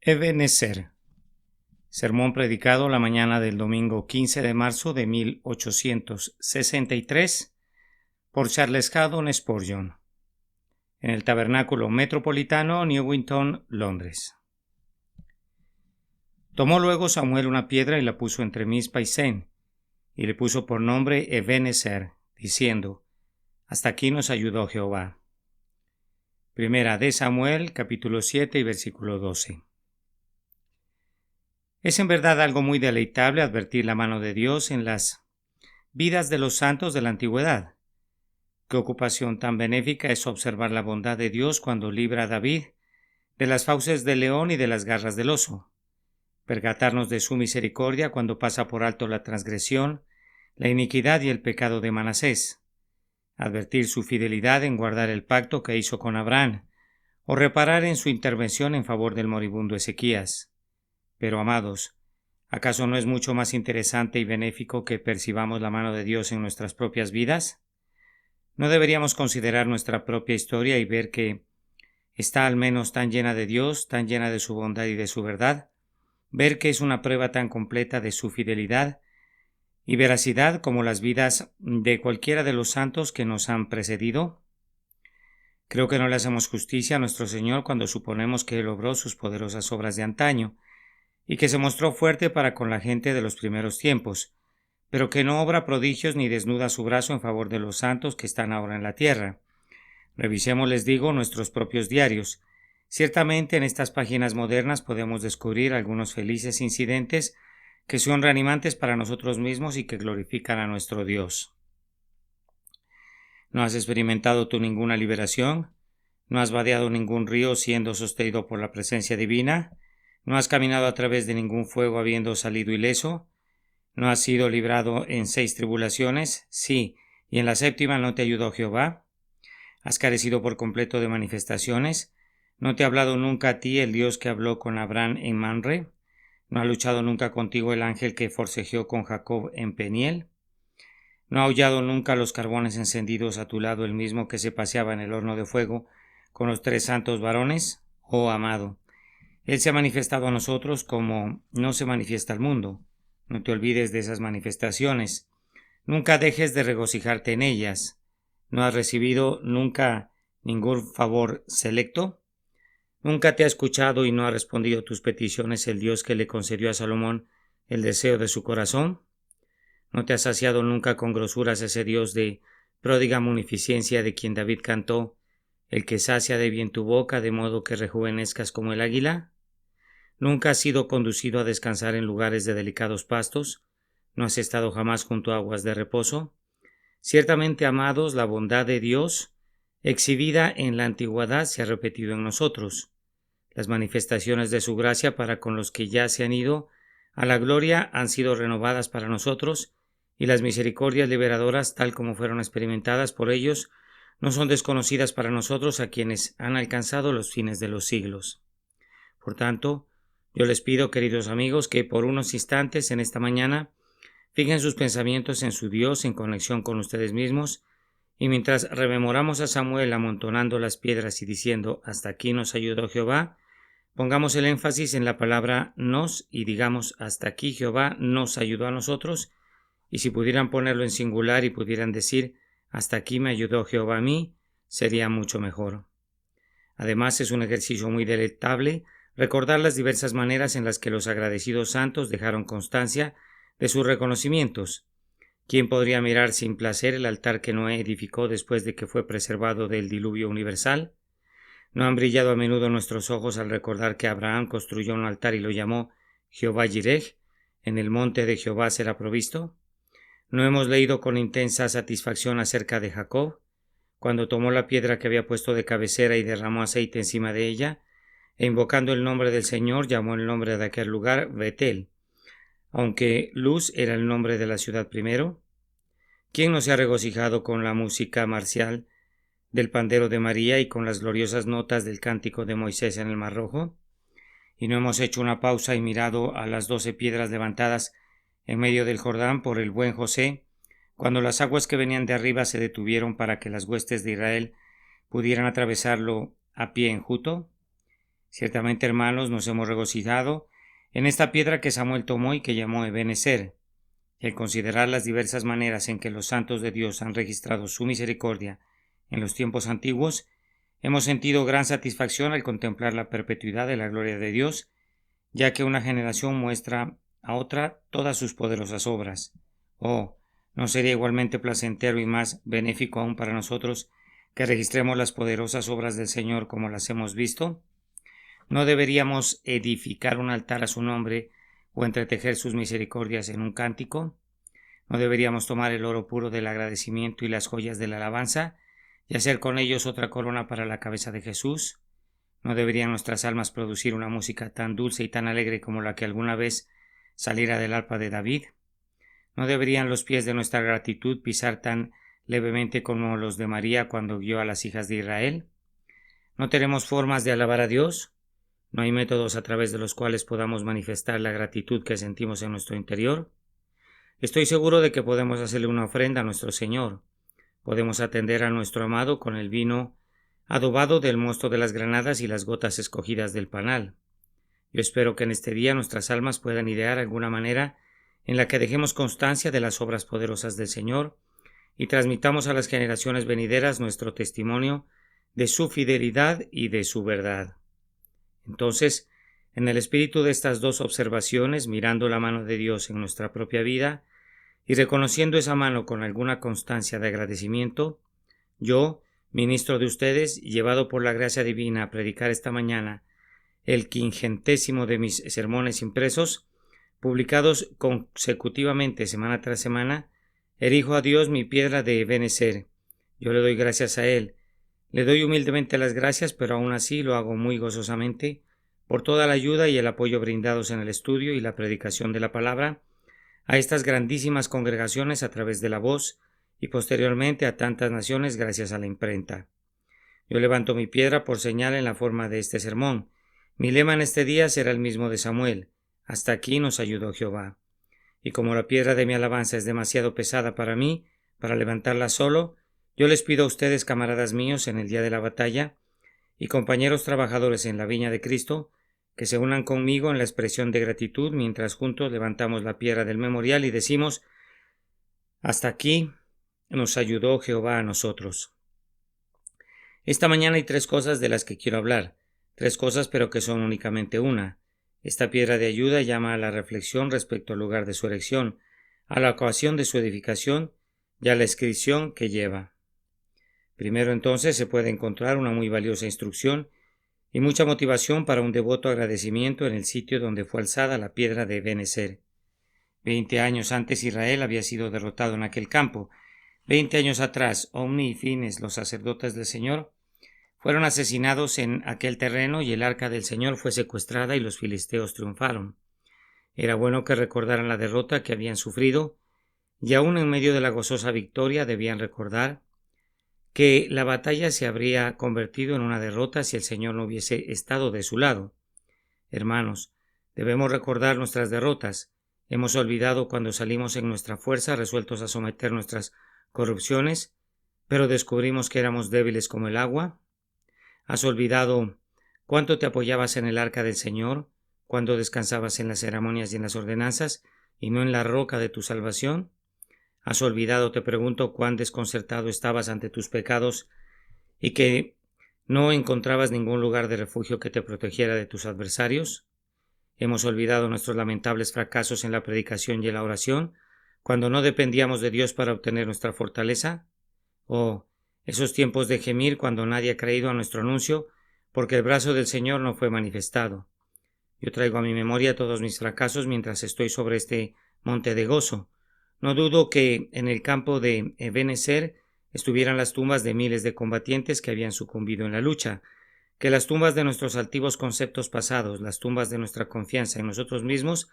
Ebenezer. Sermón predicado la mañana del domingo 15 de marzo de 1863 por Charles Haddon Spurgeon, en el Tabernáculo Metropolitano, Newington, Londres. Tomó luego Samuel una piedra y la puso entre Mizpa y Sen, y le puso por nombre Ebenezer, diciendo: Hasta aquí nos ayudó Jehová. Primera de Samuel, capítulo 7 y versículo 12. Es en verdad algo muy deleitable advertir la mano de Dios en las vidas de los santos de la antigüedad. Qué ocupación tan benéfica es observar la bondad de Dios cuando libra a David de las fauces del león y de las garras del oso. Percatarnos de su misericordia cuando pasa por alto la transgresión, la iniquidad y el pecado de Manasés. Advertir su fidelidad en guardar el pacto que hizo con Abraham, o reparar en su intervención en favor del moribundo Ezequías. Pero, amados, ¿acaso no es mucho más interesante y benéfico que percibamos la mano de Dios en nuestras propias vidas? ¿No deberíamos considerar nuestra propia historia y ver que está al menos tan llena de Dios, tan llena de su bondad y de su verdad? Ver que es una prueba tan completa de su fidelidad y veracidad como las vidas de cualquiera de los santos que nos han precedido. Creo que no le hacemos justicia a nuestro Señor cuando suponemos que Él obró sus poderosas obras de antaño, y que se mostró fuerte para con la gente de los primeros tiempos, pero que no obra prodigios ni desnuda su brazo en favor de los santos que están ahora en la tierra. Revisemos, les digo, nuestros propios diarios. Ciertamente en estas páginas modernas podemos descubrir algunos felices incidentes que son reanimantes para nosotros mismos y que glorifican a nuestro Dios. ¿No has experimentado tú ninguna liberación? ¿No has vadeado ningún río siendo sostenido por la presencia divina? ¿No has caminado a través de ningún fuego habiendo salido ileso? ¿No has sido librado en 6 tribulaciones? Sí, y en la 7ª no te ayudó Jehová. ¿Has carecido por completo de manifestaciones? ¿No te ha hablado nunca a ti el Dios que habló con Abraham en Manre? ¿No ha luchado nunca contigo el ángel que forcejeó con Jacob en Peniel? ¿No ha aullado nunca los carbones encendidos a tu lado el mismo que se paseaba en el horno de fuego con los 3 santos varones? Oh amado, Él se ha manifestado a nosotros como no se manifiesta al mundo. No te olvides de esas manifestaciones. Nunca dejes de regocijarte en ellas. ¿No has recibido nunca ningún favor selecto? ¿Nunca te ha escuchado y no ha respondido tus peticiones el Dios que le concedió a Salomón el deseo de su corazón? ¿No te ha saciado nunca con grosuras ese Dios de pródiga munificencia de quien David cantó: el que sacia de bien tu boca de modo que rejuvenezcas como el águila? ¿Nunca has sido conducido a descansar en lugares de delicados pastos? ¿No has estado jamás junto a aguas de reposo? Ciertamente, amados, la bondad de Dios, exhibida en la antigüedad, se ha repetido en nosotros. Las manifestaciones de su gracia para con los que ya se han ido a la gloria han sido renovadas para nosotros, y las misericordias liberadoras, tal como fueron experimentadas por ellos, no son desconocidas para nosotros, a quienes han alcanzado los fines de los siglos. Por tanto, yo les pido, queridos amigos, que por unos instantes en esta mañana fijen sus pensamientos en su Dios en conexión con ustedes mismos, y mientras rememoramos a Samuel amontonando las piedras y diciendo: hasta aquí nos ayudó Jehová, pongamos el énfasis en la palabra nos y digamos: hasta aquí Jehová nos ayudó a nosotros, y si pudieran ponerlo en singular y pudieran decir: hasta aquí me ayudó Jehová a mí, sería mucho mejor. Además, es un ejercicio muy deleitable recordar las diversas maneras en las que los agradecidos santos dejaron constancia de sus reconocimientos. ¿Quién podría mirar sin placer el altar que Noé edificó después de que fue preservado del diluvio universal? ¿No han brillado a menudo nuestros ojos al recordar que Abraham construyó un altar y lo llamó Jehová Jireh, en el monte de Jehová será provisto? ¿No hemos leído con intensa satisfacción acerca de Jacob, cuando tomó la piedra que había puesto de cabecera y derramó aceite encima de ella, e invocando el nombre del Señor, llamó el nombre de aquel lugar Betel, aunque Luz era el nombre de la ciudad primero? ¿Quién no se ha regocijado con la música marcial del pandero de María y con las gloriosas notas del cántico de Moisés en el Mar Rojo? ¿Y no hemos hecho una pausa y mirado a las 12 piedras levantadas en medio del Jordán por el buen José, cuando las aguas que venían de arriba se detuvieron para que las huestes de Israel pudieran atravesarlo a pie enjuto? Ciertamente, hermanos, nos hemos regocijado en esta piedra que Samuel tomó y que llamó Ebenezer. Y al considerar las diversas maneras en que los santos de Dios han registrado su misericordia en los tiempos antiguos, hemos sentido gran satisfacción al contemplar la perpetuidad de la gloria de Dios, ya que una generación muestra a otra todas sus poderosas obras. Oh, ¿no sería igualmente placentero y más benéfico aún para nosotros que registremos las poderosas obras del Señor como las hemos visto? ¿No deberíamos edificar un altar a su nombre o entretejer sus misericordias en un cántico? ¿No deberíamos tomar el oro puro del agradecimiento y las joyas de la alabanza y hacer con ellos otra corona para la cabeza de Jesús? ¿No deberían nuestras almas producir una música tan dulce y tan alegre como la que alguna vez saliera del arpa de David? ¿No deberían los pies de nuestra gratitud pisar tan levemente como los de María cuando guió a las hijas de Israel? ¿No tenemos formas de alabar a Dios? ¿No hay métodos a través de los cuales podamos manifestar la gratitud que sentimos en nuestro interior? Estoy seguro de que podemos hacerle una ofrenda a nuestro Señor. Podemos atender a nuestro amado con el vino adobado del mosto de las granadas y las gotas escogidas del panal. Yo espero que en este día nuestras almas puedan idear alguna manera en la que dejemos constancia de las obras poderosas del Señor y transmitamos a las generaciones venideras nuestro testimonio de su fidelidad y de su verdad. Entonces, en el espíritu de estas dos observaciones, mirando la mano de Dios en nuestra propia vida y reconociendo esa mano con alguna constancia de agradecimiento, yo, ministro de ustedes, llevado por la gracia divina a predicar esta mañana el 50º de mis sermones impresos, publicados consecutivamente semana tras semana, erijo a Dios mi piedra de Ebenezer. Yo le doy gracias a Él. Le doy humildemente las gracias, pero aún así lo hago muy gozosamente, por toda la ayuda y el apoyo brindados en el estudio y la predicación de la palabra a estas grandísimas congregaciones a través de la voz y posteriormente a tantas naciones gracias a la imprenta. Yo levanto mi piedra por señal en la forma de este sermón. Mi lema en este día será el mismo de Samuel: hasta aquí nos ayudó Jehová. Y como la piedra de mi alabanza es demasiado pesada para mí, para levantarla solo, yo les pido a ustedes, camaradas míos, en el día de la batalla, y compañeros trabajadores en la viña de Cristo, que se unan conmigo en la expresión de gratitud mientras juntos levantamos la piedra del memorial y decimos: hasta aquí nos ayudó Jehová a nosotros. Esta mañana hay tres cosas de las que quiero hablar, tres cosas pero que son únicamente una. Esta piedra de ayuda llama a la reflexión respecto al lugar de su erección, a la ocasión de su edificación y a la inscripción que lleva. Primero entonces se puede encontrar una muy valiosa instrucción y mucha motivación para un devoto agradecimiento en el sitio donde fue alzada la piedra de Ebenezer. 20 años antes Israel había sido derrotado en aquel campo. 20 años atrás, Omni y Fines, los sacerdotes del Señor, fueron asesinados en aquel terreno y el arca del Señor fue secuestrada y los filisteos triunfaron. Era bueno que recordaran la derrota que habían sufrido y aún en medio de la gozosa victoria debían recordar que la batalla se habría convertido en una derrota si el Señor no hubiese estado de su lado. Hermanos, debemos recordar nuestras derrotas. Hemos olvidado cuando salimos en nuestra fuerza resueltos a someter nuestras corrupciones, pero descubrimos que éramos débiles como el agua. ¿Has olvidado cuánto te apoyabas en el arca del Señor, cuando descansabas en las ceremonias y en las ordenanzas, y no en la roca de tu salvación? ¿Has olvidado, te pregunto, cuán desconcertado estabas ante tus pecados y que no encontrabas ningún lugar de refugio que te protegiera de tus adversarios? ¿Hemos olvidado nuestros lamentables fracasos en la predicación y en la oración, cuando no dependíamos de Dios para obtener nuestra fortaleza? Oh, esos tiempos de gemir cuando nadie ha creído a nuestro anuncio, porque el brazo del Señor no fue manifestado. Yo traigo a mi memoria todos mis fracasos mientras estoy sobre este monte de gozo. No dudo que en el campo de Ebenezer estuvieran las tumbas de miles de combatientes que habían sucumbido en la lucha, que las tumbas de nuestros altivos conceptos pasados, las tumbas de nuestra confianza en nosotros mismos,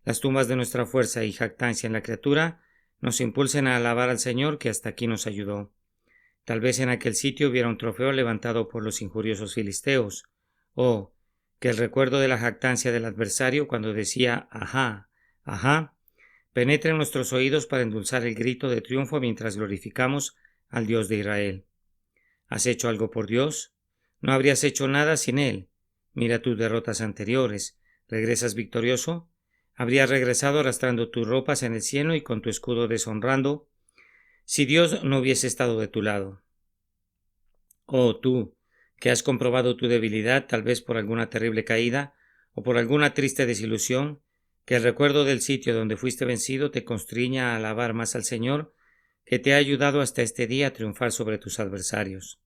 las tumbas de nuestra fuerza y jactancia en la criatura, nos impulsen a alabar al Señor que hasta aquí nos ayudó. Tal vez en aquel sitio hubiera un trofeo levantado por los injuriosos filisteos, o que el recuerdo de la jactancia del adversario cuando decía «ajá, ajá», penetre en nuestros oídos para endulzar el grito de triunfo mientras glorificamos al Dios de Israel. ¿Has hecho algo por Dios? No habrías hecho nada sin Él. Mira tus derrotas anteriores. ¿Regresas victorioso? Habrías regresado arrastrando tus ropas en el cielo y con tu escudo deshonrando, si Dios no hubiese estado de tu lado. Oh tú, que has comprobado tu debilidad, tal vez por alguna terrible caída o por alguna triste desilusión, que el recuerdo del sitio donde fuiste vencido te constriña a alabar más al Señor, que te ha ayudado hasta este día a triunfar sobre tus adversarios.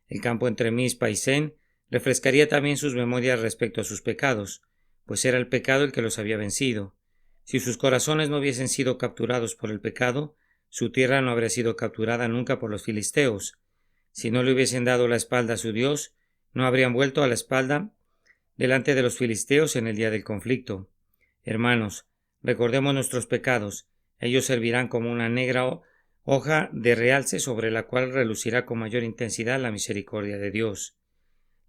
El campo entre Mizpa y Sen refrescaría también sus memorias respecto a sus pecados, pues era el pecado el que los había vencido. Si sus corazones no hubiesen sido capturados por el pecado, su tierra no habría sido capturada nunca por los filisteos. Si no le hubiesen dado la espalda a su Dios, no habrían vuelto a la espalda delante de los filisteos en el día del conflicto. Hermanos, recordemos nuestros pecados. Ellos servirán como una negra hoja de realce sobre la cual relucirá con mayor intensidad la misericordia de Dios.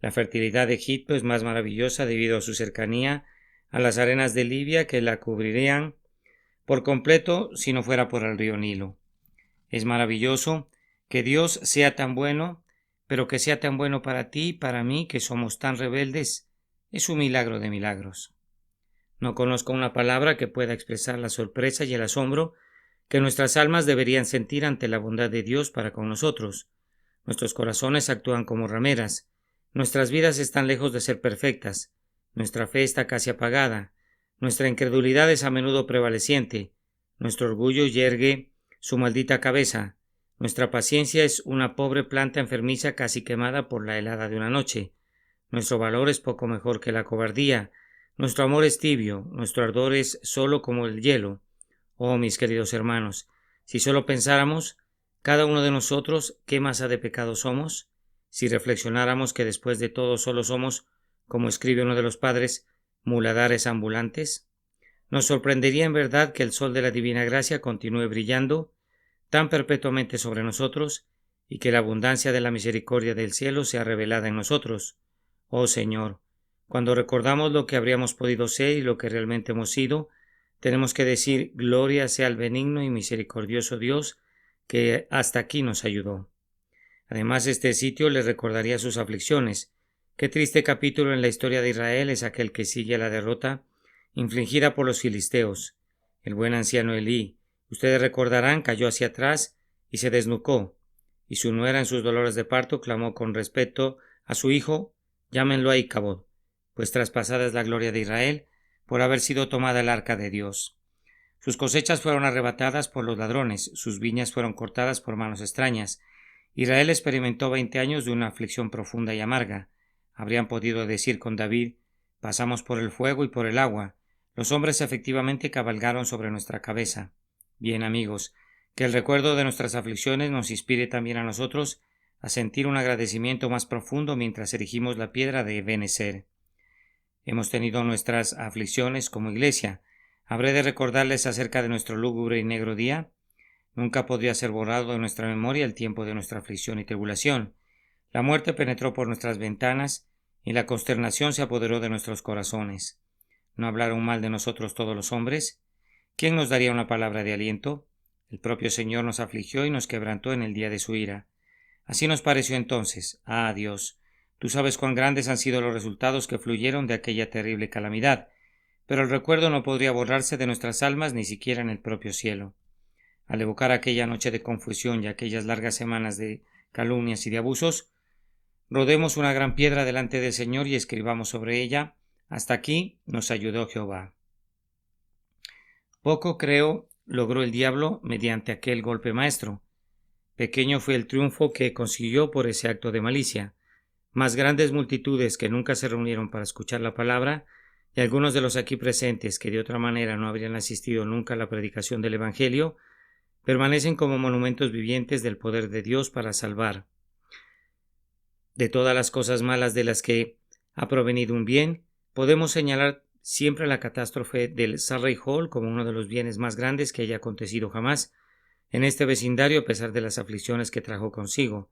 La fertilidad de Egipto es más maravillosa debido a su cercanía a las arenas de Libia, que la cubrirían por completo si no fuera por el río Nilo. Es maravilloso que Dios sea tan bueno, pero que sea tan bueno para ti y para mí, que somos tan rebeldes. Es un milagro de milagros. No conozco una palabra que pueda expresar la sorpresa y el asombro que nuestras almas deberían sentir ante la bondad de Dios para con nosotros. Nuestros corazones actúan como rameras. Nuestras vidas están lejos de ser perfectas. Nuestra fe está casi apagada. Nuestra incredulidad es a menudo prevaleciente. Nuestro orgullo yergue su maldita cabeza. Nuestra paciencia es una pobre planta enfermiza casi quemada por la helada de una noche. Nuestro valor es poco mejor que la cobardía. Nuestro amor es tibio. Nuestro ardor es solo como el hielo. Oh, mis queridos hermanos, si solo pensáramos, cada uno de nosotros, qué masa de pecado somos, si reflexionáramos que después de todo solo somos, como escribe uno de los padres, muladares ambulantes, nos sorprendería en verdad que el sol de la divina gracia continúe brillando tan perpetuamente sobre nosotros y que la abundancia de la misericordia del cielo sea revelada en nosotros. Oh Señor, cuando recordamos lo que habríamos podido ser y lo que realmente hemos sido, tenemos que decir: gloria sea al benigno y misericordioso Dios que hasta aquí nos ayudó. Además, este sitio les recordaría sus aflicciones. Qué triste capítulo en la historia de Israel es aquel que sigue a la derrota infligida por los filisteos. El buen anciano Elí, ustedes recordarán, cayó hacia atrás y se desnucó, y su nuera en sus dolores de parto clamó con respeto a su hijo: llámenlo a Icabod, pues traspasada es la gloria de Israel por haber sido tomada el arca de Dios. Sus cosechas fueron arrebatadas por los ladrones, sus viñas fueron cortadas por manos extrañas. Israel experimentó 20 años de una aflicción profunda y amarga. Habrían podido decir con David: pasamos por el fuego y por el agua. Los hombres efectivamente cabalgaron sobre nuestra cabeza. Bien, amigos, que el recuerdo de nuestras aflicciones nos inspire también a nosotros a sentir un agradecimiento más profundo mientras erigimos la piedra de Ebenezer. Hemos tenido nuestras aflicciones como iglesia. ¿Habré de recordarles acerca de nuestro lúgubre y negro día? Nunca podría ser borrado de nuestra memoria el tiempo de nuestra aflicción y tribulación. La muerte penetró por nuestras ventanas y la consternación se apoderó de nuestros corazones. ¿No hablaron mal de nosotros todos los hombres? ¿Quién nos daría una palabra de aliento? El propio Señor nos afligió y nos quebrantó en el día de su ira. Así nos pareció entonces. Ah, Dios, tú sabes cuán grandes han sido los resultados que fluyeron de aquella terrible calamidad, pero el recuerdo no podría borrarse de nuestras almas ni siquiera en el propio cielo. Al evocar aquella noche de confusión y aquellas largas semanas de calumnias y de abusos, rodemos una gran piedra delante del Señor y escribamos sobre ella: hasta aquí nos ayudó Jehová. Poco, creo, logró el diablo mediante aquel golpe maestro. Pequeño fue el triunfo que consiguió por ese acto de malicia. Más grandes multitudes que nunca se reunieron para escuchar la palabra, y algunos de los aquí presentes que de otra manera no habrían asistido nunca a la predicación del Evangelio, permanecen como monumentos vivientes del poder de Dios para salvar. De todas las cosas malas de las que ha provenido un bien, podemos señalar siempre la catástrofe del Surrey Hall como uno de los bienes más grandes que haya acontecido jamás en este vecindario, a pesar de las aflicciones que trajo consigo.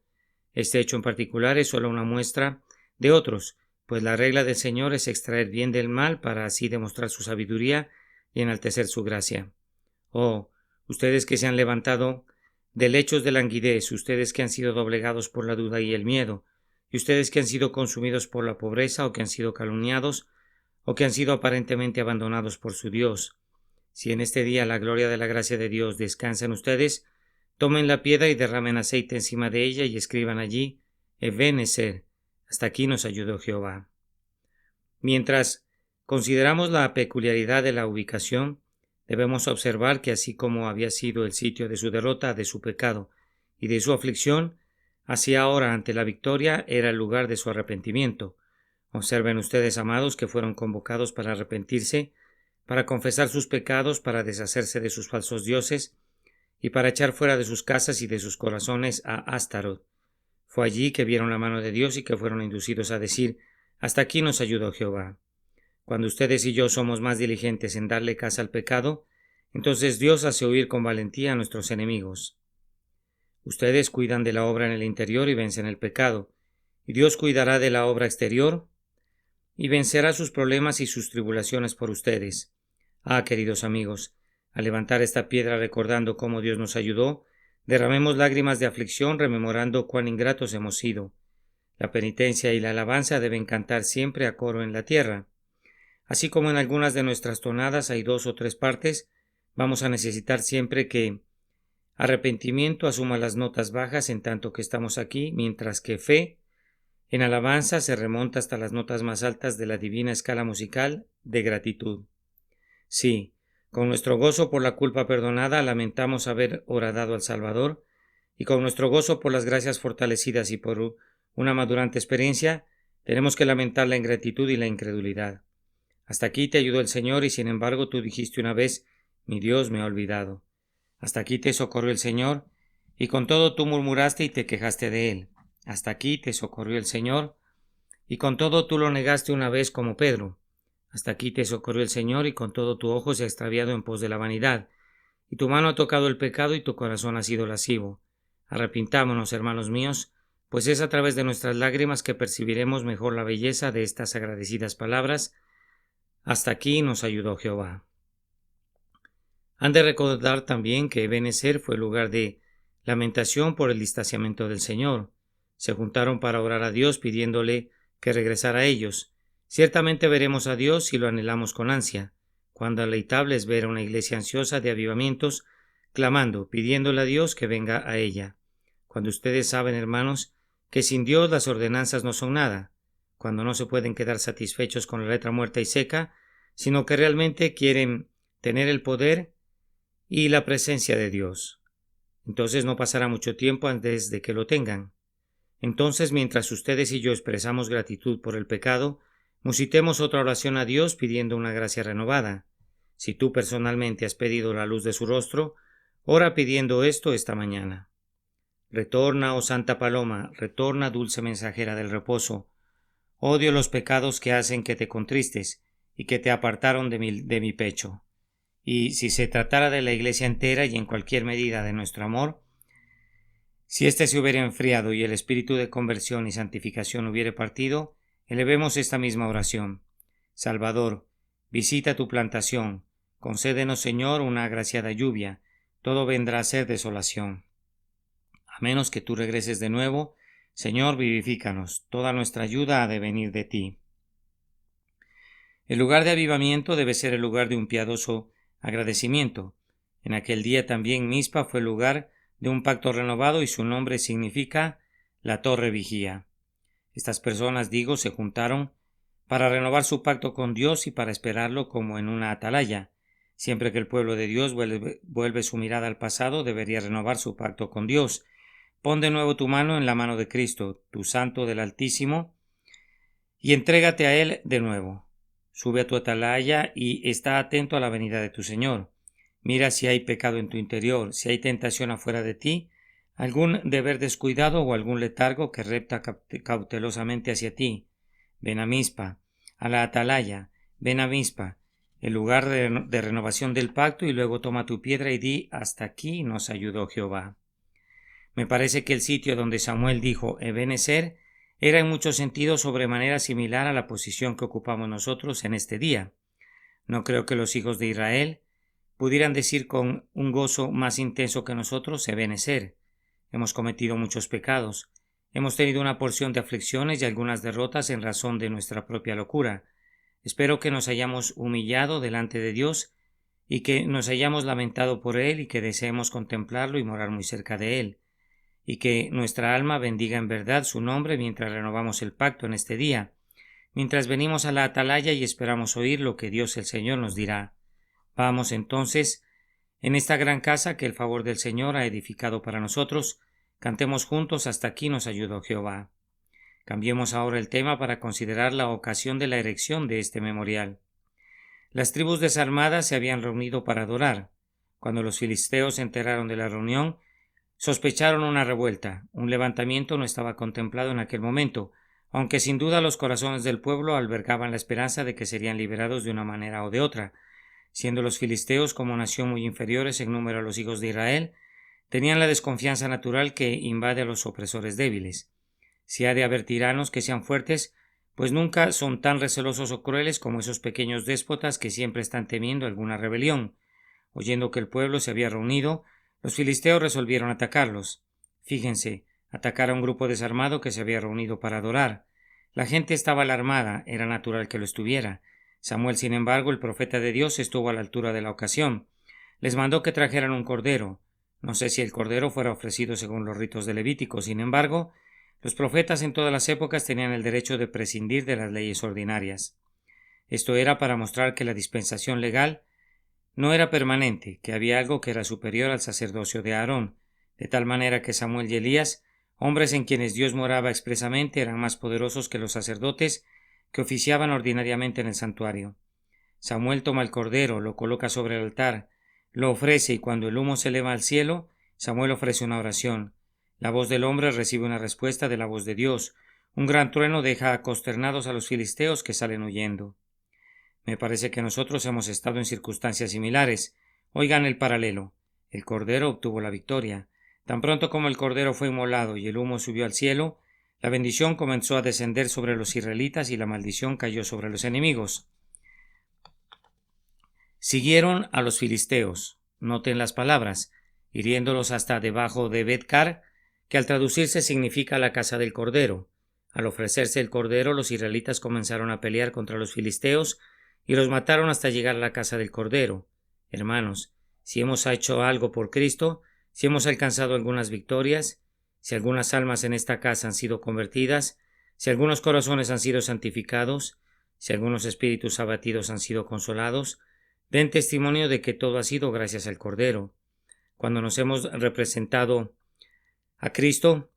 Este hecho en particular es solo una muestra de otros, pues la regla del Señor es extraer bien del mal para así demostrar su sabiduría y enaltecer su gracia. Oh, ustedes que se han levantado de lechos de languidez, ustedes que han sido doblegados por la duda y el miedo, y ustedes que han sido consumidos por la pobreza, o que han sido calumniados, o que han sido aparentemente abandonados por su Dios. Si en este día la gloria de la gracia de Dios descansa en ustedes, tomen la piedra y derramen aceite encima de ella y escriban allí: Ebenezer, hasta aquí nos ayudó Jehová. Mientras consideramos la peculiaridad de la ubicación, debemos observar que así como había sido el sitio de su derrota, de su pecado y de su aflicción, así ahora ante la victoria era el lugar de su arrepentimiento. Observen ustedes, amados, que fueron convocados para arrepentirse, para confesar sus pecados, para deshacerse de sus falsos dioses y para echar fuera de sus casas y de sus corazones a Astaroth. Fue allí que vieron la mano de Dios y que fueron inducidos a decir: hasta aquí nos ayudó Jehová. Cuando ustedes y yo somos más diligentes en darle caza al pecado, entonces Dios hace huir con valentía a nuestros enemigos. Ustedes cuidan de la obra en el interior y vencen el pecado, y Dios cuidará de la obra exterior y vencerá sus problemas y sus tribulaciones por ustedes. Queridos amigos, al levantar esta piedra recordando cómo Dios nos ayudó, derramemos lágrimas de aflicción rememorando cuán ingratos hemos sido. La penitencia y la alabanza deben cantar siempre a coro en la tierra. Así como en algunas de nuestras tonadas hay 2 o 3 partes, vamos a necesitar siempre que arrepentimiento asuma las notas bajas en tanto que estamos aquí, mientras que fe en alabanza se remonta hasta las notas más altas de la divina escala musical de gratitud. Sí, con nuestro gozo por la culpa perdonada lamentamos haber horadado al Salvador, y con nuestro gozo por las gracias fortalecidas y por una madurante experiencia, tenemos que lamentar la ingratitud y la incredulidad. Hasta aquí te ayudó el Señor y sin embargo tú dijiste una vez: mi Dios me ha olvidado. Hasta aquí te socorrió el Señor y con todo tú murmuraste y te quejaste de Él. Hasta aquí te socorrió el Señor y con todo tú lo negaste una vez como Pedro. Hasta aquí te socorrió el Señor y con todo tu ojo se ha extraviado en pos de la vanidad, y tu mano ha tocado el pecado y tu corazón ha sido lascivo. Arrepintámonos, hermanos míos, pues es a través de nuestras lágrimas que percibiremos mejor la belleza de estas agradecidas palabras: hasta aquí nos ayudó Jehová. Han de recordar también que Ebenezer fue lugar de lamentación por el distanciamiento del Señor. Se juntaron para orar a Dios pidiéndole que regresara a ellos. Ciertamente veremos a Dios si lo anhelamos con ansia. Cuán deleitable es ver a una iglesia ansiosa de avivamientos, clamando, pidiéndole a Dios que venga a ella. Cuando ustedes saben, hermanos, que sin Dios las ordenanzas no son nada, cuando no se pueden quedar satisfechos con la letra muerta y seca, sino que realmente quieren tener el poder y la presencia de Dios. Entonces no pasará mucho tiempo antes de que lo tengan. Entonces, mientras ustedes y yo expresamos gratitud por el pecado, musitemos otra oración a Dios pidiendo una gracia renovada. Si tú personalmente has pedido la luz de su rostro, ora pidiendo esto esta mañana. Retorna, oh Santa Paloma, retorna, dulce mensajera del reposo. Odio los pecados que hacen que te contristes y que te apartaron de mi pecho. Y si se tratara de la Iglesia entera y en cualquier medida de nuestro amor, si éste se hubiera enfriado y el espíritu de conversión y santificación hubiere partido, elevemos esta misma oración. Salvador, visita tu plantación, concédenos, Señor, una agraciada lluvia, todo vendrá a ser desolación. A menos que tú regreses de nuevo, Señor, vivifícanos, toda nuestra ayuda ha de venir de ti. El lugar de avivamiento debe ser el lugar de un piadoso agradecimiento. En aquel día también Mizpa fue lugar de un pacto renovado y su nombre significa la torre vigía. Estas personas, se juntaron para renovar su pacto con Dios y para esperarlo como en una atalaya. Siempre que el pueblo de Dios vuelve su mirada al pasado, debería renovar su pacto con Dios. Pon de nuevo tu mano en la mano de Cristo, tu Santo del Altísimo, y entrégate a Él de nuevo. Sube a tu atalaya y está atento a la venida de tu Señor. Mira si hay pecado en tu interior, si hay tentación afuera de ti, algún deber descuidado o algún letargo que repta cautelosamente hacia ti. Ven a Mizpa, a la atalaya, ven a Mizpa, el lugar de renovación del pacto, y luego toma tu piedra y di: hasta aquí nos ayudó Jehová. Me parece que el sitio donde Samuel dijo Ebenezer era en muchos sentidos sobremanera similar a la posición que ocupamos nosotros en este día. No creo que los hijos de Israel pudieran decir con un gozo más intenso que nosotros: Ebenezer. Hemos cometido muchos pecados, Hemos tenido una porción de aflicciones y algunas derrotas en razón de nuestra propia locura. Espero que nos hayamos humillado delante de Dios y que nos hayamos lamentado por Él y que deseemos contemplarlo y morar muy cerca de Él, y que nuestra alma bendiga en verdad su nombre mientras renovamos el pacto en este día, mientras venimos a la atalaya y esperamos oír lo que Dios el Señor nos dirá. Vamos entonces, en esta gran casa que el favor del Señor ha edificado para nosotros, cantemos juntos Hasta aquí nos ayudó Jehová. Cambiemos ahora el tema para considerar la ocasión de la erección de este memorial. Las tribus desarmadas se habían reunido para adorar. Cuando los filisteos se enteraron de la reunión, sospecharon una revuelta. Un levantamiento no estaba contemplado en aquel momento, aunque sin duda los corazones del pueblo albergaban la esperanza de que serían liberados de una manera o de otra. Siendo los filisteos como nación muy inferiores en número a los hijos de Israel, tenían la desconfianza natural que invade a los opresores débiles. Si ha de haber tiranos que sean fuertes, pues nunca son tan recelosos o crueles como esos pequeños déspotas que siempre están temiendo alguna rebelión. Oyendo que el pueblo se había reunido, los filisteos resolvieron atacarlos. Fíjense, atacar a un grupo desarmado que se había reunido para adorar. La gente estaba alarmada, era natural que lo estuviera. Samuel, sin embargo, el profeta de Dios, estuvo a la altura de la ocasión. Les mandó que trajeran un cordero. No sé si el cordero fuera ofrecido según los ritos de Levítico, sin embargo, los profetas en todas las épocas tenían el derecho de prescindir de las leyes ordinarias. Esto era para mostrar que la dispensación legal no era permanente, que había algo que era superior al sacerdocio de Aarón, de tal manera que Samuel y Elías, hombres en quienes Dios moraba expresamente, eran más poderosos que los sacerdotes que oficiaban ordinariamente en el santuario. Samuel toma el cordero, lo coloca sobre el altar, lo ofrece y cuando el humo se eleva al cielo, Samuel ofrece una oración. La voz del hombre recibe una respuesta de la voz de Dios. Un gran trueno deja consternados a los filisteos que salen huyendo. Me parece que nosotros hemos estado en circunstancias similares. Oigan el paralelo. El cordero obtuvo la victoria. Tan pronto como el cordero fue inmolado y el humo subió al cielo, la bendición comenzó a descender sobre los israelitas y la maldición cayó sobre los enemigos. Siguieron a los filisteos. Noten las palabras, hiriéndolos hasta debajo de Bet-car, que al traducirse significa la casa del cordero. Al ofrecerse el cordero, los israelitas comenzaron a pelear contra los filisteos y los mataron hasta llegar a la casa del cordero. Hermanos, si hemos hecho algo por Cristo, si hemos alcanzado algunas victorias, si algunas almas en esta casa han sido convertidas, si algunos corazones han sido santificados, si algunos espíritus abatidos han sido consolados, den testimonio de que todo ha sido gracias al Cordero. Cuando nos hemos representado a Cristo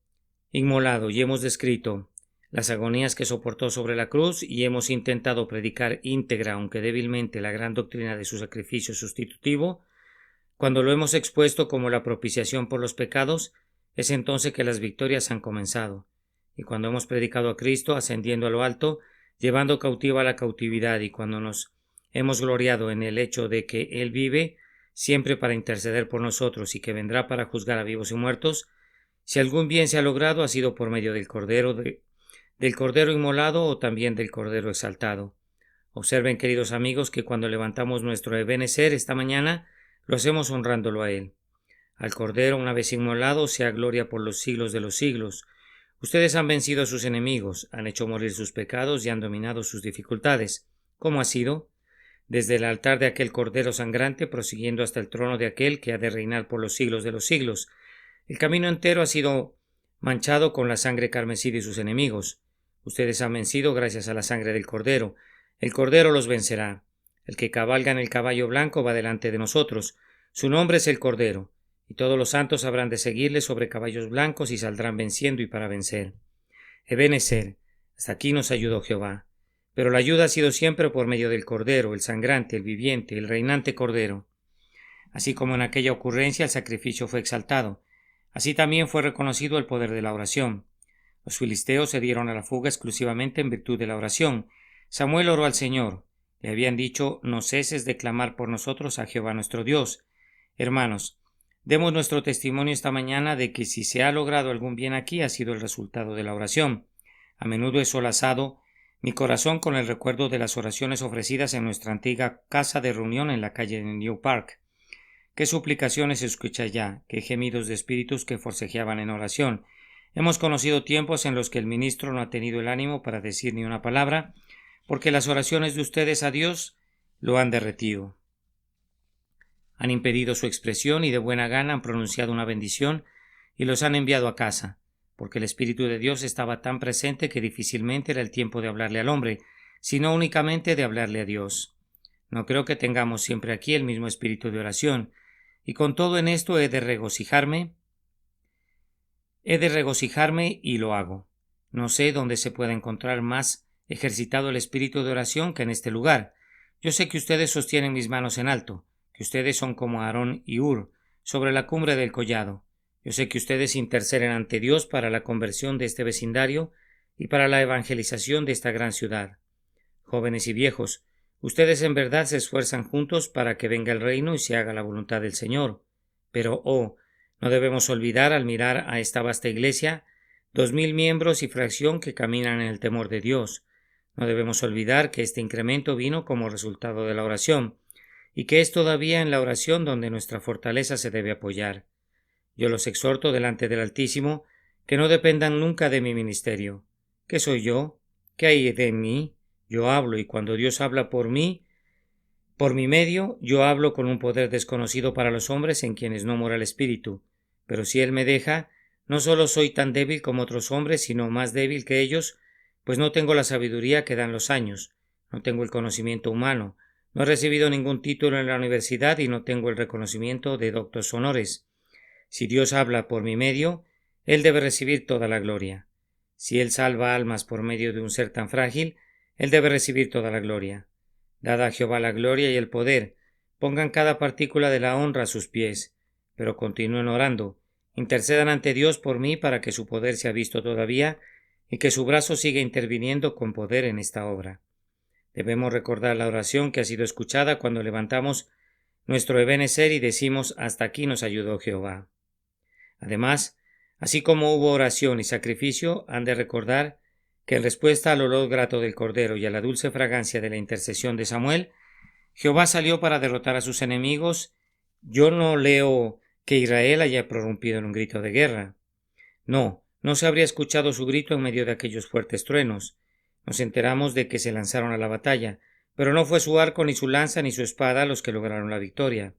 inmolado y hemos descrito las agonías que soportó sobre la cruz y hemos intentado predicar íntegra, aunque débilmente, la gran doctrina de su sacrificio sustitutivo, cuando lo hemos expuesto como la propiciación por los pecados, es entonces que las victorias han comenzado. Y cuando hemos predicado a Cristo ascendiendo a lo alto, llevando cautiva la cautividad, y cuando nos hemos gloriado en el hecho de que Él vive, siempre para interceder por nosotros y que vendrá para juzgar a vivos y muertos, si algún bien se ha logrado ha sido por medio del Cordero inmolado o también del Cordero exaltado. Observen, queridos amigos, que cuando levantamos nuestro Ebenezer esta mañana, lo hacemos honrándolo a Él. Al Cordero, una vez inmolado, sea gloria por los siglos de los siglos. Ustedes han vencido a sus enemigos, han hecho morir sus pecados y han dominado sus dificultades. ¿Cómo ha sido? Desde el altar de aquel Cordero sangrante, prosiguiendo hasta el trono de aquel que ha de reinar por los siglos de los siglos. El camino entero ha sido manchado con la sangre carmesí de sus enemigos. Ustedes han vencido gracias a la sangre del Cordero. El Cordero los vencerá. El que cabalga en el caballo blanco va delante de nosotros. Su nombre es el Cordero. Y todos los santos habrán de seguirle sobre caballos blancos y saldrán venciendo y para vencer. Ebenezer, hasta aquí nos ayudó Jehová. Pero la ayuda ha sido siempre por medio del Cordero, el sangrante, el viviente, el reinante Cordero. Así como en aquella ocurrencia el sacrificio fue exaltado, así también fue reconocido el poder de la oración. Los filisteos se dieron a la fuga exclusivamente en virtud de la oración. Samuel oró al Señor. Le habían dicho: no ceses de clamar por nosotros a Jehová nuestro Dios. Hermanos, demos nuestro testimonio esta mañana de que si se ha logrado algún bien aquí ha sido el resultado de la oración. A menudo he solazado mi corazón con el recuerdo de las oraciones ofrecidas en nuestra antigua casa de reunión en la calle de New Park. Qué suplicaciones se escucha ya, qué gemidos de espíritus que forcejeaban en oración. Hemos conocido tiempos en los que el ministro no ha tenido el ánimo para decir ni una palabra, porque las oraciones de ustedes a Dios lo han derretido. Han impedido su expresión y de buena gana han pronunciado una bendición y los han enviado a casa, porque el Espíritu de Dios estaba tan presente que difícilmente era el tiempo de hablarle al hombre, sino únicamente de hablarle a Dios. No creo que tengamos siempre aquí el mismo espíritu de oración, y con todo en esto he de regocijarme y lo hago. No sé dónde se puede encontrar más ejercitado el espíritu de oración que en este lugar. Yo sé que ustedes sostienen mis manos en alto, que ustedes son como Aarón y Hur, sobre la cumbre del collado. Yo sé que ustedes interceden ante Dios para la conversión de este vecindario y para la evangelización de esta gran ciudad. Jóvenes y viejos, ustedes en verdad se esfuerzan juntos para que venga el reino y se haga la voluntad del Señor. Pero, no debemos olvidar al mirar a esta vasta iglesia, 2000 miembros y fracción que caminan en el temor de Dios. No debemos olvidar que este incremento vino como resultado de la oración, y que es todavía en la oración donde nuestra fortaleza se debe apoyar. Yo los exhorto delante del Altísimo que no dependan nunca de mi ministerio. ¿Qué soy yo? ¿Qué hay de mí? Yo hablo, y cuando Dios habla por mí, por mi medio, yo hablo con un poder desconocido para los hombres en quienes no mora el Espíritu. Pero si Él me deja, no solo soy tan débil como otros hombres, sino más débil que ellos, pues no tengo la sabiduría que dan los años, no tengo el conocimiento humano, no he recibido ningún título en la universidad y no tengo el reconocimiento de doctos honores. Si Dios habla por mi medio, Él debe recibir toda la gloria. Si Él salva almas por medio de un ser tan frágil, Él debe recibir toda la gloria. Dad a Jehová la gloria y el poder, pongan cada partícula de la honra a sus pies, pero continúen orando, intercedan ante Dios por mí para que su poder sea visto todavía y que su brazo siga interviniendo con poder en esta obra. Debemos recordar la oración que ha sido escuchada cuando levantamos nuestro Ebenezer y decimos: hasta aquí nos ayudó Jehová. Además, así como hubo oración y sacrificio, han de recordar que en respuesta al olor grato del Cordero y a la dulce fragancia de la intercesión de Samuel, Jehová salió para derrotar a sus enemigos. Yo no leo que Israel haya prorrumpido en un grito de guerra. No se habría escuchado su grito en medio de aquellos fuertes truenos. Nos enteramos de que se lanzaron a la batalla, pero no fue su arco, ni su lanza, ni su espada los que lograron la victoria.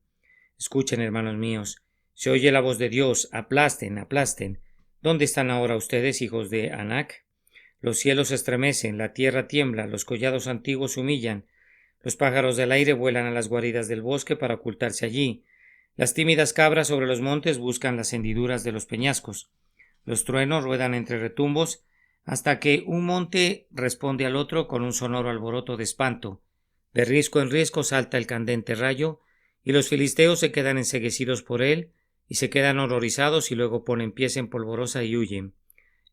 Escuchen, hermanos míos, se oye la voz de Dios: aplasten, aplasten. ¿Dónde están ahora ustedes, hijos de Anac? Los cielos se estremecen, la tierra tiembla, los collados antiguos se humillan, los pájaros del aire vuelan a las guaridas del bosque para ocultarse allí, las tímidas cabras sobre los montes buscan las hendiduras de los peñascos, los truenos ruedan entre retumbos, hasta que un monte responde al otro con un sonoro alboroto de espanto. De risco en risco salta el candente rayo, y los filisteos se quedan enceguecidos por él, y se quedan horrorizados y luego ponen pies en polvorosa y huyen.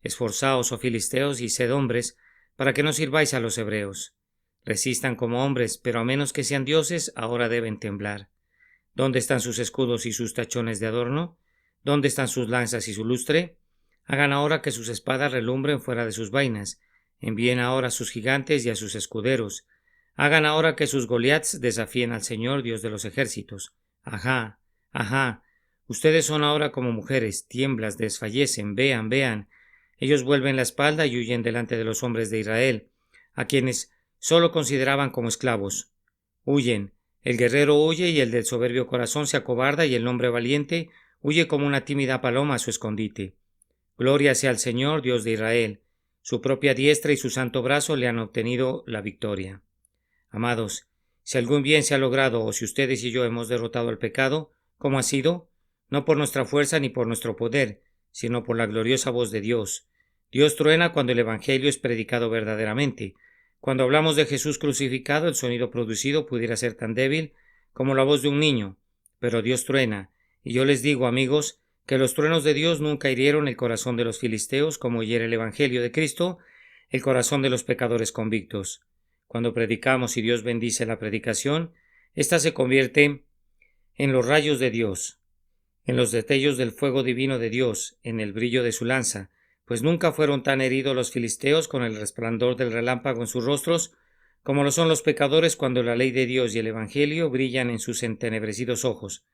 Esforzaos, oh filisteos, y sed hombres, para que no sirváis a los hebreos. Resistan como hombres, pero a menos que sean dioses, ahora deben temblar. ¿Dónde están sus escudos y sus tachones de adorno? ¿Dónde están sus lanzas y su lustre? Hagan ahora que sus espadas relumbren fuera de sus vainas. Envíen ahora a sus gigantes y a sus escuderos. Hagan ahora que sus Goliaths desafíen al Señor, Dios de los ejércitos. Ajá, ajá. Ustedes son ahora como mujeres, tiemblas, desfallecen, vean, vean. Ellos vuelven la espalda y huyen delante de los hombres de Israel, a quienes solo consideraban como esclavos. Huyen. El guerrero huye y el del soberbio corazón se acobarda, y el hombre valiente huye como una tímida paloma a su escondite. Gloria sea al Señor, Dios de Israel. Su propia diestra y su santo brazo le han obtenido la victoria. Amados, si algún bien se ha logrado, o si ustedes y yo hemos derrotado al pecado, ¿cómo ha sido? No por nuestra fuerza ni por nuestro poder, sino por la gloriosa voz de Dios. Dios truena cuando el Evangelio es predicado verdaderamente. Cuando hablamos de Jesús crucificado, el sonido producido pudiera ser tan débil como la voz de un niño, pero Dios truena, y yo les digo, amigos, que los truenos de Dios nunca hirieron el corazón de los filisteos como hiere el Evangelio de Cristo el corazón de los pecadores convictos. Cuando predicamos y Dios bendice la predicación, ésta se convierte en los rayos de Dios, en los destellos del fuego divino de Dios, en el brillo de su lanza, pues nunca fueron tan heridos los filisteos con el resplandor del relámpago en sus rostros como lo son los pecadores cuando la ley de Dios y el Evangelio brillan en sus entenebrecidos ojos.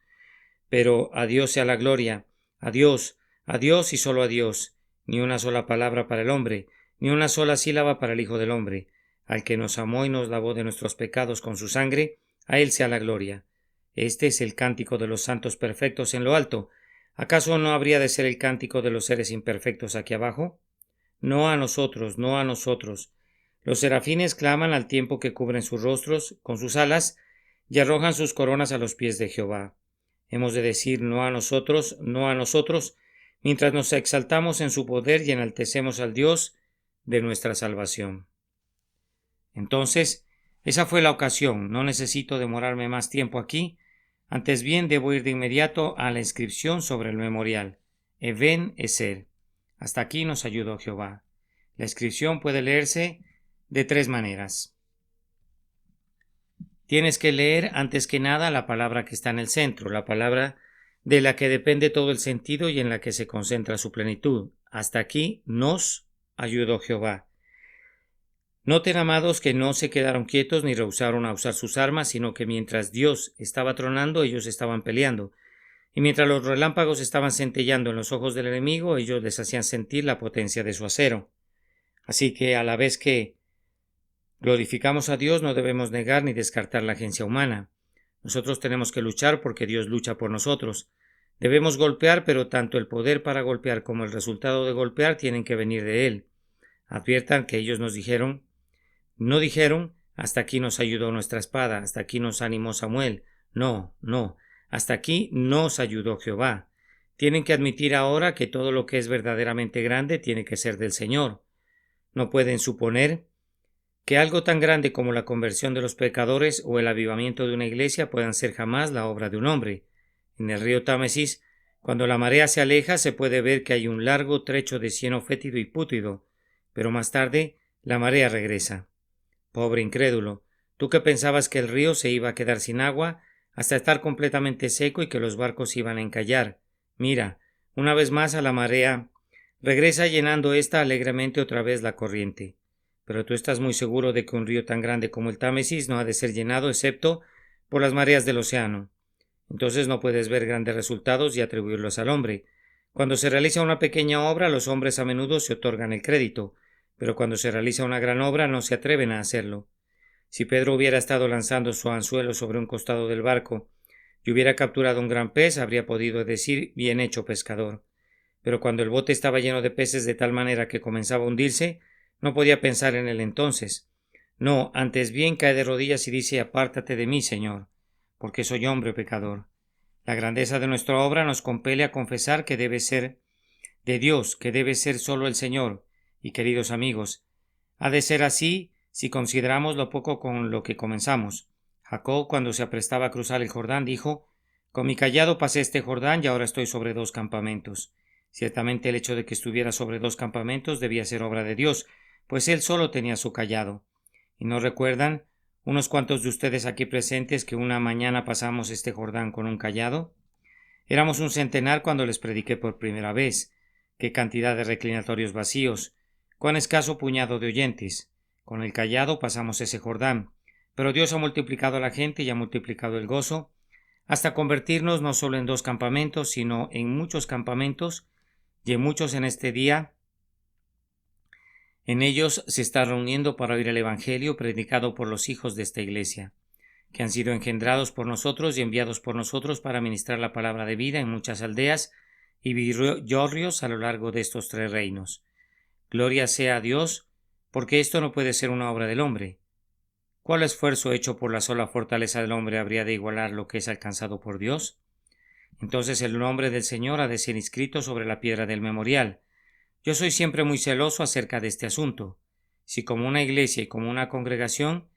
Pero a Dios sea la gloria, a Dios y solo a Dios. ni una sola palabra para el hombre, ni una sola sílaba para el Hijo del Hombre. Al que nos amó y nos lavó de nuestros pecados con su sangre, a él sea la gloria. Este es el cántico de los santos perfectos en lo alto. ¿Acaso no habría de ser el cántico de los seres imperfectos aquí abajo? No a nosotros, no a nosotros. Los serafines claman al tiempo que cubren sus rostros con sus alas y arrojan sus coronas a los pies de Jehová. Hemos de decir no a nosotros, no a nosotros, mientras nos exaltamos en su poder y enaltecemos al Dios de nuestra salvación. Entonces, esa fue la ocasión. No necesito demorarme más tiempo aquí. Antes bien, debo ir de inmediato a la inscripción sobre el memorial. Even Eser. Hasta aquí nos ayudó Jehová. La inscripción puede leerse de 3 maneras. Tienes que leer antes que nada la palabra que está en el centro, la palabra de la que depende todo el sentido y en la que se concentra su plenitud. Hasta aquí nos ayudó Jehová. Noten, amados, que no se quedaron quietos ni rehusaron a usar sus armas, sino que mientras Dios estaba tronando, ellos estaban peleando. Y mientras los relámpagos estaban centellando en los ojos del enemigo, ellos les hacían sentir la potencia de su acero. Así que a la vez que glorificamos a Dios, no debemos negar ni descartar la agencia humana. Nosotros tenemos que luchar porque Dios lucha por nosotros. Debemos golpear, pero tanto el poder para golpear como el resultado de golpear tienen que venir de Él. Adviertan que ellos no dijeron, hasta aquí nos ayudó nuestra espada, hasta aquí nos animó Samuel. No, hasta aquí nos ayudó Jehová. Tienen que admitir ahora que todo lo que es verdaderamente grande tiene que ser del Señor. No pueden suponer que algo tan grande como la conversión de los pecadores o el avivamiento de una iglesia puedan ser jamás la obra de un hombre. En el río Támesis, cuando la marea se aleja, se puede ver que hay un largo trecho de cieno fétido y pútrido, pero más tarde la marea regresa. Pobre incrédulo, tú que pensabas que el río se iba a quedar sin agua hasta estar completamente seco y que los barcos iban a encallar. Mira, una vez más a la marea regresa llenando ésta alegremente otra vez la corriente. Pero tú estás muy seguro de que un río tan grande como el Támesis no ha de ser llenado excepto por las mareas del océano. Entonces no puedes ver grandes resultados y atribuirlos al hombre. Cuando se realiza una pequeña obra, los hombres a menudo se otorgan el crédito, pero cuando se realiza una gran obra no se atreven a hacerlo. Si Pedro hubiera estado lanzando su anzuelo sobre un costado del barco y hubiera capturado un gran pez, habría podido decir bien hecho, pescador. Pero cuando el bote estaba lleno de peces de tal manera que comenzaba a hundirse, no podía pensar en él entonces. No, antes bien cae de rodillas y dice: apártate de mí, Señor, porque soy hombre pecador. La grandeza de nuestra obra nos compele a confesar que debe ser de Dios, que debe ser solo el Señor. Y queridos amigos, ha de ser así si consideramos lo poco con lo que comenzamos. Jacob, cuando se aprestaba a cruzar el Jordán, dijo: con mi cayado pasé este Jordán y ahora estoy sobre 2 campamentos. Ciertamente el hecho de que estuviera sobre 2 campamentos debía ser obra de Dios, pues él solo tenía su cayado. ¿Y no recuerdan unos cuantos de ustedes aquí presentes que una mañana pasamos este Jordán con un cayado? Éramos un centenar cuando les prediqué por primera vez. Qué cantidad de reclinatorios vacíos, cuán escaso puñado de oyentes. Con el cayado pasamos ese Jordán, pero Dios ha multiplicado a la gente y ha multiplicado el gozo, hasta convertirnos no solo en 2 campamentos, sino en muchos campamentos, y en muchos en este día. En ellos se está reuniendo para oír el Evangelio predicado por los hijos de esta iglesia, que han sido engendrados por nosotros y enviados por nosotros para ministrar la palabra de vida en muchas aldeas y villorrios a lo largo de estos 3 reinos. Gloria sea a Dios, porque esto no puede ser una obra del hombre. ¿Cuál esfuerzo hecho por la sola fortaleza del hombre habría de igualar lo que es alcanzado por Dios? Entonces el nombre del Señor ha de ser inscrito sobre la piedra del memorial. Yo soy siempre muy celoso acerca de este asunto. Si como una iglesia y como una congregación,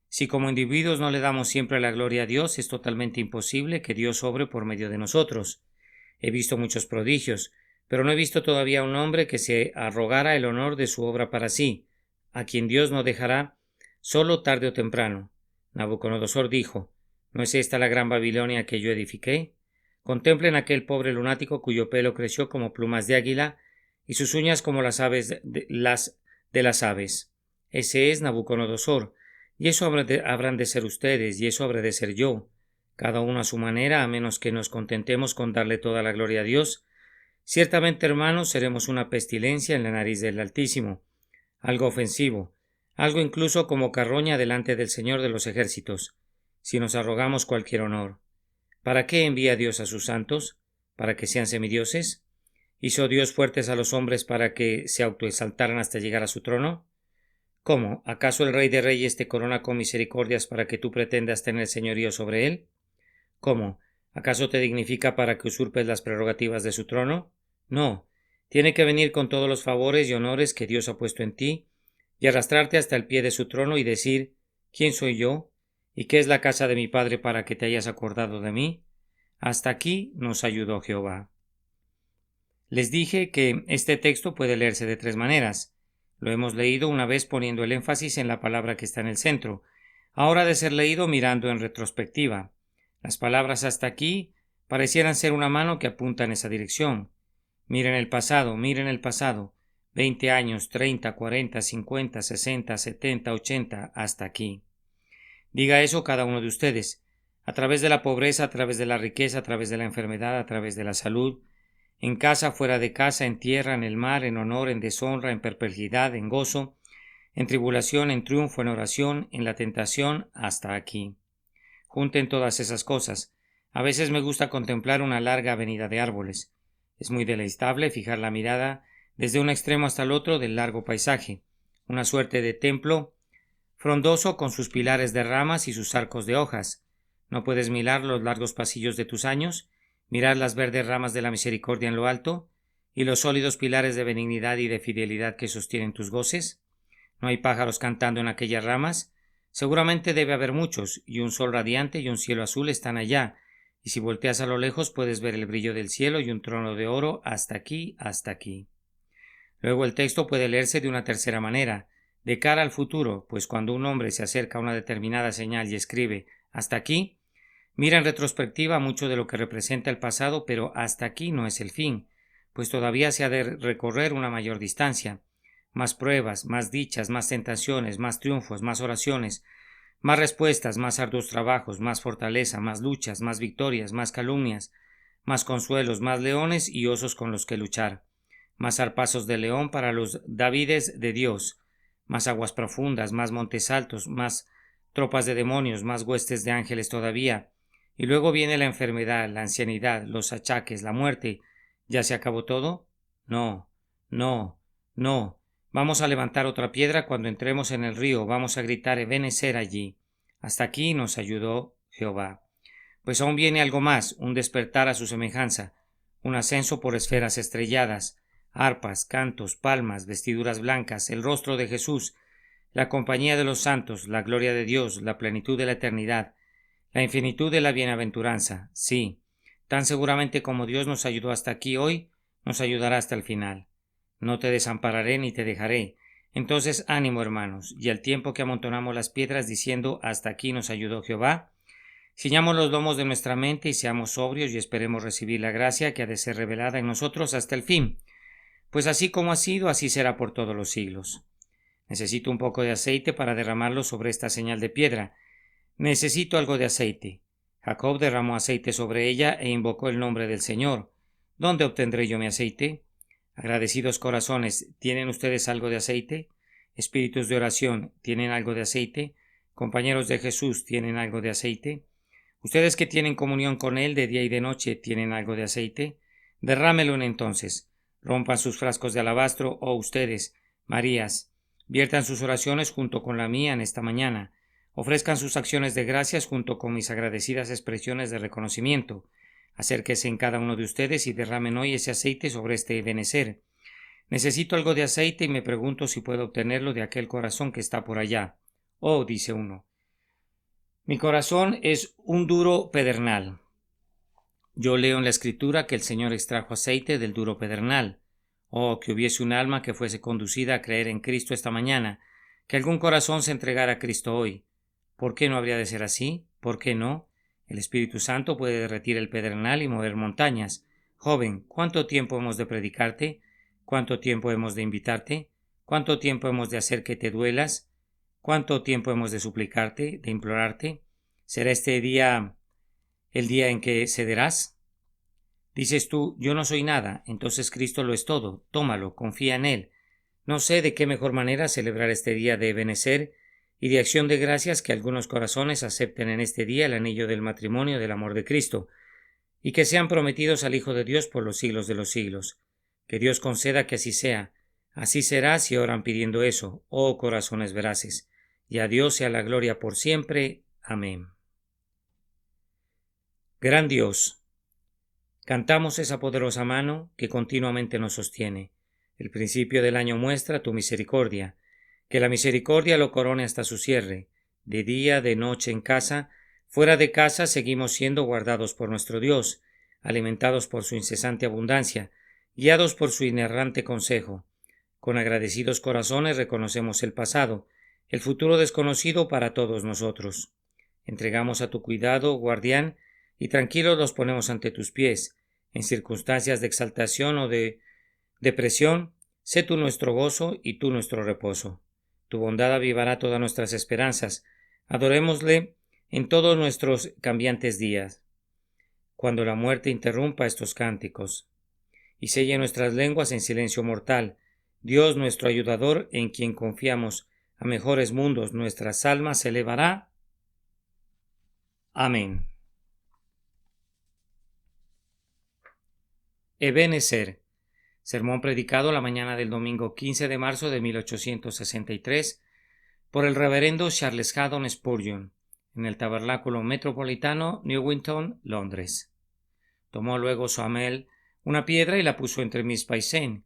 si como individuos no le damos siempre la gloria a Dios, es totalmente imposible que Dios obre por medio de nosotros. He visto muchos prodigios, pero no he visto todavía un hombre que se arrogara el honor de su obra para sí, a quien Dios no dejará solo tarde o temprano. Nabucodonosor dijo: ¿no es esta la gran Babilonia que yo edifiqué? Contemplen aquel pobre lunático cuyo pelo creció como plumas de águila y sus uñas como las aves de las aves. Ese es Nabucodonosor, y eso habrán de ser ustedes, y eso habré de ser yo, cada uno a su manera, a menos que nos contentemos con darle toda la gloria a Dios. Ciertamente, hermanos, seremos una pestilencia en la nariz del Altísimo, algo ofensivo, algo incluso como carroña delante del Señor de los ejércitos, si nos arrogamos cualquier honor. ¿Para qué envía Dios a sus santos? ¿Para que sean semidioses? ¿Hizo Dios fuertes a los hombres para que se autoexaltaran hasta llegar a su trono? ¿Cómo? ¿Acaso el Rey de Reyes te corona con misericordias para que tú pretendas tener señorío sobre él? ¿Cómo? ¿Acaso te dignifica para que usurpes las prerrogativas de su trono? No. Tiene que venir con todos los favores y honores que Dios ha puesto en ti, y arrastrarte hasta el pie de su trono y decir: ¿quién soy yo? ¿Y qué es la casa de mi padre para que te hayas acordado de mí? Hasta aquí nos ayudó Jehová. Les dije que este texto puede leerse de tres maneras. Lo hemos leído una vez poniendo el énfasis en la palabra que está en el centro. Ahora ha de ser leído mirando en retrospectiva. Las palabras hasta aquí parecieran ser una mano que apunta en esa dirección. Miren el pasado, 20 años, 30, 40, 50, 60, 70, 80, hasta aquí. Diga eso cada uno de ustedes. A través de la pobreza, a través de la riqueza, a través de la enfermedad, a través de la salud, en casa, fuera de casa, en tierra, en el mar, en honor, en deshonra, en perplejidad, en gozo, en tribulación, en triunfo, en oración, en la tentación, hasta aquí. Junten todas esas cosas. A veces me gusta contemplar una larga avenida de árboles. Es muy deleitable fijar la mirada desde un extremo hasta el otro del largo paisaje, una suerte de templo frondoso con sus pilares de ramas y sus arcos de hojas. ¿No puedes mirar los largos pasillos de tus años? ¿Mirar las verdes ramas de la misericordia en lo alto? ¿Y los sólidos pilares de benignidad y de fidelidad que sostienen tus goces? ¿No hay pájaros cantando en aquellas ramas? Seguramente debe haber muchos, y un sol radiante y un cielo azul están allá, y si volteas a lo lejos puedes ver el brillo del cielo y un trono de oro hasta aquí, hasta aquí. Luego el texto puede leerse de una tercera manera, de cara al futuro, pues cuando un hombre se acerca a una determinada señal y escribe hasta aquí, mira en retrospectiva mucho de lo que representa el pasado, pero hasta aquí no es el fin, pues todavía se ha de recorrer una mayor distancia, más pruebas, más dichas, más tentaciones, más triunfos, más oraciones, más respuestas, más arduos trabajos, más fortaleza, más luchas, más victorias, más calumnias, más consuelos, más leones y osos con los que luchar, más zarpazos de león para los Davides de Dios, más aguas profundas, más montes altos, más tropas de demonios, más huestes de ángeles todavía. Y luego viene la enfermedad, la ancianidad, los achaques, la muerte. ¿Ya se acabó todo? No, no, no. Vamos a levantar otra piedra cuando entremos en el río, vamos a gritar Ebenezer allí. Hasta aquí nos ayudó Jehová. Pues aún viene algo más, un despertar a su semejanza, un ascenso por esferas estrelladas, arpas, cantos, palmas, vestiduras blancas, el rostro de Jesús, la compañía de los santos, la gloria de Dios, la plenitud de la eternidad, la infinitud de la bienaventuranza. Sí, tan seguramente como Dios nos ayudó hasta aquí hoy, nos ayudará hasta el final. No te desampararé ni te dejaré. Entonces ánimo, hermanos, y al tiempo que amontonamos las piedras diciendo hasta aquí nos ayudó Jehová, ciñamos los lomos de nuestra mente y seamos sobrios y esperemos recibir la gracia que ha de ser revelada en nosotros hasta el fin. Pues así como ha sido, así será por todos los siglos. Necesito un poco de aceite para derramarlo sobre esta señal de piedra. Necesito algo de aceite. Jacob derramó aceite sobre ella e invocó el nombre del Señor. ¿Dónde obtendré yo mi aceite? Agradecidos corazones, ¿tienen ustedes algo de aceite? Espíritus de oración, ¿tienen algo de aceite? Compañeros de Jesús, ¿tienen algo de aceite? Ustedes que tienen comunión con Él de día y de noche, ¿tienen algo de aceite? Derrámelo entonces. Rompan sus frascos de alabastro, oh ustedes, Marías. Viertan sus oraciones junto con la mía en esta mañana. Ofrezcan sus acciones de gracias junto con mis agradecidas expresiones de reconocimiento. Acérquese en cada uno de ustedes y derramen hoy ese aceite sobre este Ebenezer. Necesito algo de aceite y me pregunto si puedo obtenerlo de aquel corazón que está por allá. Oh, dice uno, mi corazón es un duro pedernal. Yo leo en la Escritura que el Señor extrajo aceite del duro pedernal. Oh, que hubiese un alma que fuese conducida a creer en Cristo esta mañana, que algún corazón se entregara a Cristo hoy. ¿Por qué no habría de ser así? ¿Por qué no? El Espíritu Santo puede derretir el pedernal y mover montañas. Joven, ¿cuánto tiempo hemos de predicarte? ¿Cuánto tiempo hemos de invitarte? ¿Cuánto tiempo hemos de hacer que te duelas? ¿Cuánto tiempo hemos de suplicarte, de implorarte? ¿Será este día el día en que cederás? Dices tú, yo no soy nada, entonces Cristo lo es todo, tómalo, confía en Él. No sé de qué mejor manera celebrar este día de Ebenezer y de acción de gracias que algunos corazones acepten en este día el anillo del matrimonio del amor de Cristo, y que sean prometidos al Hijo de Dios por los siglos de los siglos. Que Dios conceda que así sea. Así será si oran pidiendo eso, oh corazones veraces. Y a Dios sea la gloria por siempre. Amén. Gran Dios, cantamos esa poderosa mano que continuamente nos sostiene. El principio del año muestra tu misericordia. Que la misericordia lo corone hasta su cierre. De día, de noche en casa, fuera de casa seguimos siendo guardados por nuestro Dios, alimentados por su incesante abundancia, guiados por su inerrante consejo. Con agradecidos corazones reconocemos el pasado, el futuro desconocido para todos nosotros. Entregamos a tu cuidado, guardián, y tranquilos los ponemos ante tus pies. En circunstancias de exaltación o de depresión, sé tú nuestro gozo y tú nuestro reposo. Tu bondad avivará todas nuestras esperanzas. Adorémosle en todos nuestros cambiantes días. Cuando la muerte interrumpa estos cánticos y selle nuestras lenguas en silencio mortal, Dios nuestro ayudador, en quien confiamos a mejores mundos, nuestras almas se elevará. Amén. Ebenezer. Sermón predicado la mañana del domingo 15 de marzo de 1863 por el reverendo Charles Haddon Spurgeon en el Tabernáculo Metropolitano, Newington, Londres. Tomó luego Samuel una piedra y la puso entre Mizpa y Sen,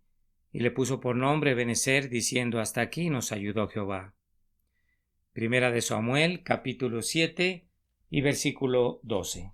y le puso por nombre Ebenezer, diciendo: hasta aquí nos ayudó Jehová. Primera de Samuel, capítulo 7 y versículo 12.